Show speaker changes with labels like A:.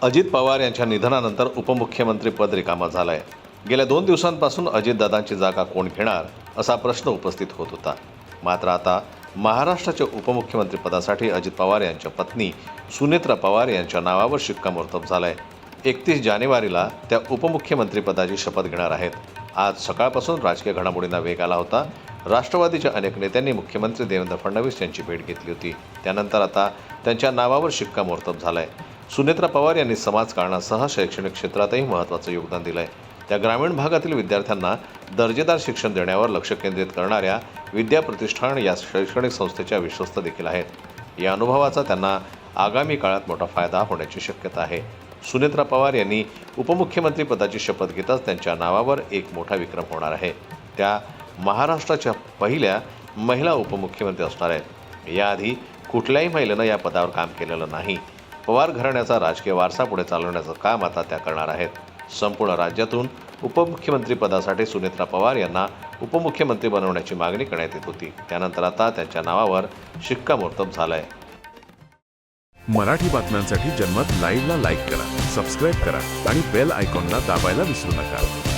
A: अजित पवार यांच्या निधनानंतर उपमुख्यमंत्रीपद रिकामं झालंय। गेल्या 2 दिवसांपासून अजितदादांची जागा कोण घेणार असा प्रश्न उपस्थित होत होता। मात्र आता महाराष्ट्राच्या उपमुख्यमंत्रीपदासाठी अजित पवार यांच्या पत्नी सुनेत्रा पवार यांच्या नावावर शिक्कामोर्तब झालंय। 31 जानेवारीला त्या उपमुख्यमंत्रीपदाची शपथ घेणार आहेत। आज सकाळपासून राजकीय घडामोडींना वेग आला होता। राष्ट्रवादीच्या अनेक नेत्यांनी मुख्यमंत्री देवेंद्र फडणवीस यांची भेट घेतली होती। त्यानंतर आता त्यांच्या नावावर शिक्कामोर्तब झालंय। सुनेत्रा पवार यांनी समाजकारणासह शैक्षणिक क्षेत्रातही महत्त्वाचं योगदान दिलंय। त्या ग्रामीण भागातील विद्यार्थ्यांना दर्जेदार शिक्षण देण्यावर लक्ष केंद्रित करणाऱ्या विद्या प्रतिष्ठान या शैक्षणिक संस्थेच्या विश्वस्त देखील आहेत। या अनुभवाचा त्यांना आगामी काळात मोठा फायदा होण्याची शक्यता आहे। सुनेत्रा पवार यांनी उपमुख्यमंत्री पदाची शपथ घेताच त्यांच्या नावावर एक मोठा विक्रम होणार आहे। त्या महाराष्ट्राच्या पहिल्या महिला उपमुख्यमंत्री असणार आहेत। याआधी कुठल्याही महिलेनं या पदावर काम केलेलं नाही। पवार घराण्याचा राजकीय वारसा पुढे चालवण्याचं काम आता त्या करणार आहेत। संपूर्ण राज्यातून उपमुख्यमंत्री पदासाठी सुनेत्रा पवार यांना उपमुख्यमंत्री बनवण्याची मागणी करण्यात येत होती। त्यानंतर आता त्यांच्या नावावर शिक्कामोर्तब झालंय।
B: मराठी बातम्यांसाठी जन्मत लाईव्हला लाईक करा, सबस्क्राईब करा आणि बेल आयकॉनला दाबायला विसरू नका।